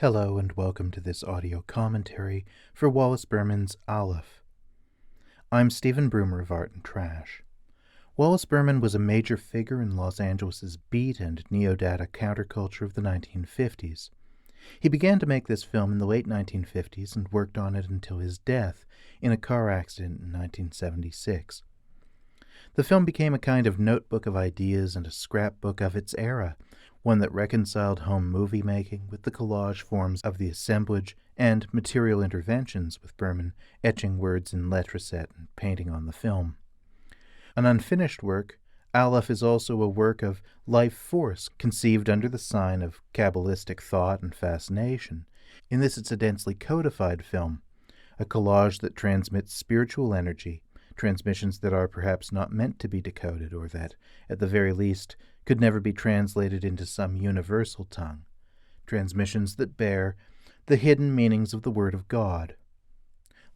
Hello and welcome to this audio commentary for Wallace Berman's Aleph. I'm Stephen Broomer of Art and Trash. Wallace Berman was a major figure in Los Angeles' beat and neo-Dada counterculture of the 1950s. He began to make this film in the late 1950s and worked on it until his death in a car accident in 1976. The film became a kind of notebook of ideas and a scrapbook of its era, one that reconciled home movie-making with the collage forms of the assemblage and material interventions, with Berman etching words in letraset and painting on the film. An unfinished work, Aleph is also a work of life force conceived under the sign of Kabbalistic thought and fascination. In this it's a densely codified film, a collage that transmits spiritual energy, transmissions that are perhaps not meant to be decoded, or that, at the very least, could never be translated into some universal tongue, transmissions that bear the hidden meanings of the Word of God.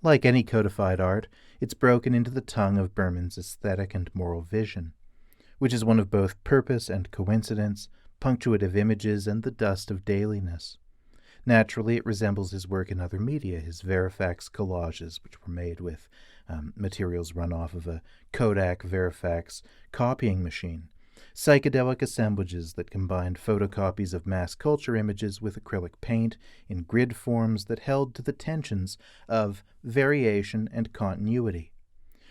Like any codified art, it's broken into the tongue of Berman's aesthetic and moral vision, which is one of both purpose and coincidence, punctuative images, and the dust of dailyness. Naturally, it resembles his work in other media, his Verifax collages, which were made with materials run off of a Kodak Verifax copying machine, psychedelic assemblages that combined photocopies of mass culture images with acrylic paint in grid forms that held to the tensions of variation and continuity.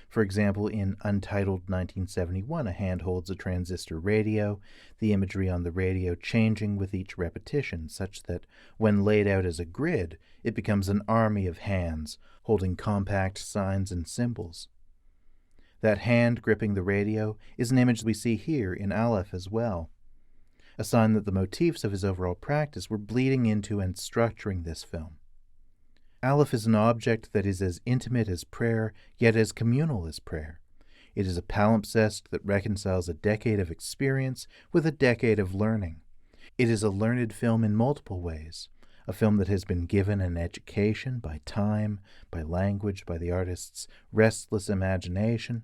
For example, in Untitled 1971, a hand holds a transistor radio, the imagery on the radio changing with each repetition, such that when laid out as a grid, it becomes an army of hands holding compact signs and symbols. That hand gripping the radio is an image we see here in Aleph as well, a sign that the motifs of his overall practice were bleeding into and structuring this film. Aleph is an object that is as intimate as prayer, yet as communal as prayer. It is a palimpsest that reconciles a decade of experience with a decade of learning. It is a learned film in multiple ways, a film that has been given an education by time, by language, by the artist's restless imagination.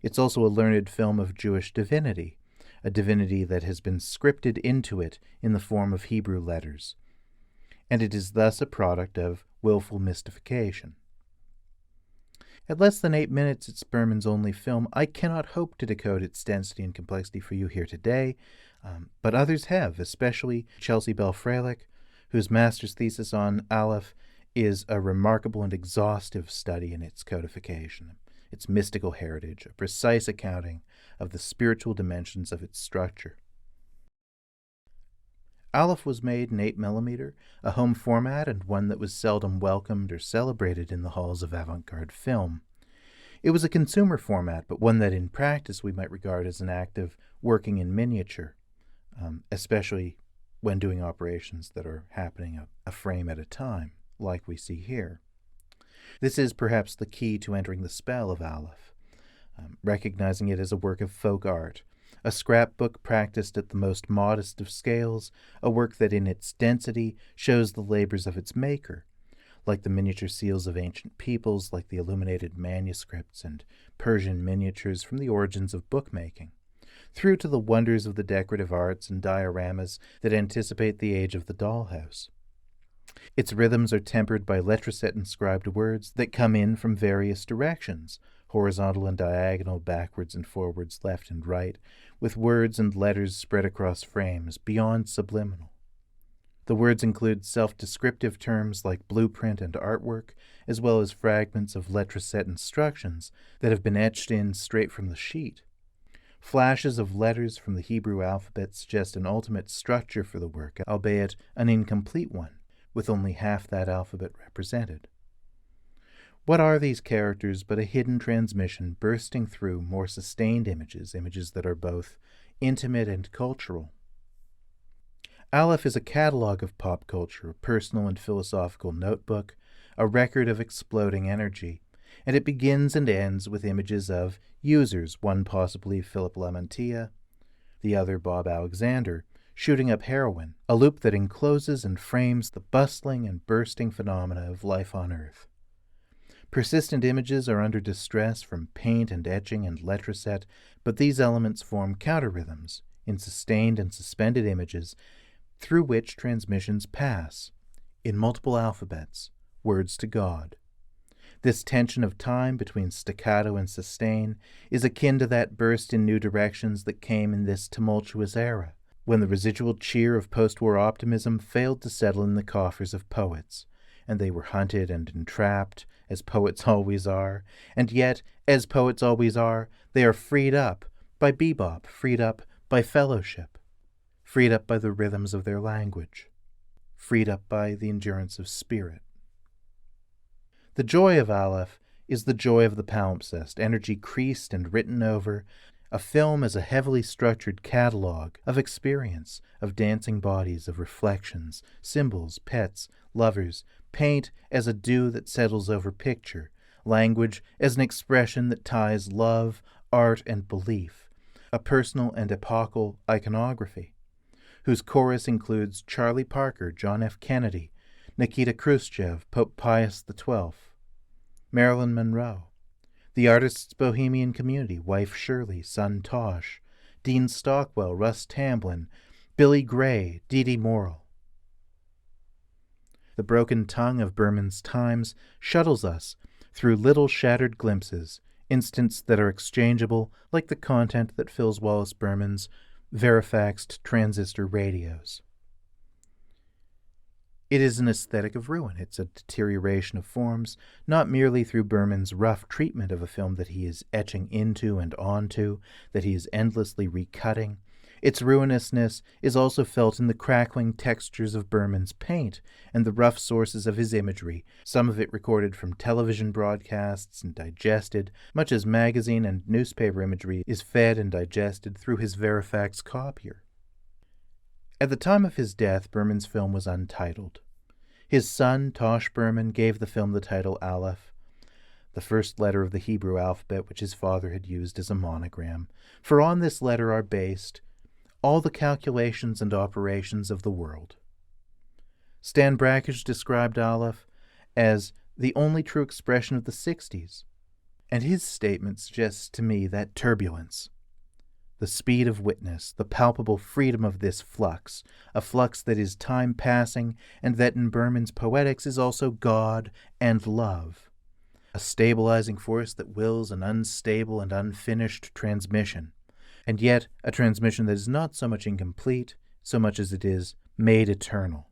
It's also a learned film of Jewish divinity, a divinity that has been scripted into it in the form of Hebrew letters. And it is thus a product of willful mystification. At less than 8 minutes, it's Berman's only film. I cannot hope to decode its density and complexity for you here today, but others have, especially Chelsea Bell Freilich, whose master's thesis on Aleph is a remarkable and exhaustive study in its codification, its mystical heritage, a precise accounting of the spiritual dimensions of its structure. Aleph was made in 8mm, a home format and one that was seldom welcomed or celebrated in the halls of avant-garde film. It was a consumer format, but one that in practice we might regard as an act of working in miniature, especially when doing operations that are happening a frame at a time, like we see here. This is perhaps the key to entering the spell of Aleph, recognizing it as a work of folk art, a scrapbook practiced at the most modest of scales, a work that in its density shows the labors of its maker, like the miniature seals of ancient peoples, like the illuminated manuscripts and Persian miniatures from the origins of bookmaking, through to the wonders of the decorative arts and dioramas that anticipate the age of the dollhouse. Its rhythms are tempered by letraset inscribed words that come in from various directions, horizontal and diagonal, backwards and forwards, left and right, with words and letters spread across frames, beyond subliminal. The words include self-descriptive terms like blueprint and artwork, as well as fragments of letraset instructions that have been etched in straight from the sheet. Flashes of letters from the Hebrew alphabet suggest an ultimate structure for the work, albeit an incomplete one, with only half that alphabet represented. What are these characters but a hidden transmission bursting through more sustained images that are both intimate and cultural? Aleph is a catalogue of pop culture, a personal and philosophical notebook, a record of exploding energy, and it begins and ends with images of users, one possibly Philip Lamantia, the other Bob Alexander, shooting up heroin, a loop that encloses and frames the bustling and bursting phenomena of life on Earth. Persistent images are under distress from paint and etching and letraset, but these elements form counter-rhythms in sustained and suspended images through which transmissions pass, in multiple alphabets, words to God. This tension of time between staccato and sustain is akin to that burst in new directions that came in this tumultuous era, when the residual cheer of post-war optimism failed to settle in the coffers of poets, and they were hunted and entrapped, as poets always are, and yet, as poets always are, they are freed up by bebop, freed up by fellowship, freed up by the rhythms of their language, freed up by the endurance of spirit. The joy of Aleph is the joy of the palimpsest, energy creased and written over, a film as a heavily structured catalogue of experience, of dancing bodies, of reflections, symbols, pets, lovers, paint as a dew that settles over picture, language as an expression that ties love, art, and belief, a personal and epochal iconography, whose chorus includes Charlie Parker, John F. Kennedy, Nikita Khrushchev, Pope Pius XII, Marilyn Monroe, the artist's bohemian community, wife Shirley, son Tosh, Dean Stockwell, Russ Tamblyn, Billy Gray, Dee Dee Morrill. The broken tongue of Berman's times shuttles us through little shattered glimpses, instants that are exchangeable like the content that fills Wallace Berman's verifaxed transistor radios. It is an aesthetic of ruin. It's a deterioration of forms, not merely through Berman's rough treatment of a film that he is etching into and onto, that he is endlessly recutting. Its ruinousness is also felt in the crackling textures of Berman's paint and the rough sources of his imagery, some of it recorded from television broadcasts and digested, much as magazine and newspaper imagery is fed and digested through his Verifax copier. At the time of his death, Berman's film was untitled. His son, Tosh Berman, gave the film the title Aleph, the first letter of the Hebrew alphabet which his father had used as a monogram, for on this letter are based all the calculations and operations of the world. Stan Brakhage described Aleph as the only true expression of the 60s, and his statement suggests to me that turbulence, the speed of witness, the palpable freedom of this flux, a flux that is time passing and that in Berman's poetics is also God and love, a stabilizing force that wills an unstable and unfinished transmission, and yet a transmission that is not so much incomplete, so much as it is made eternal.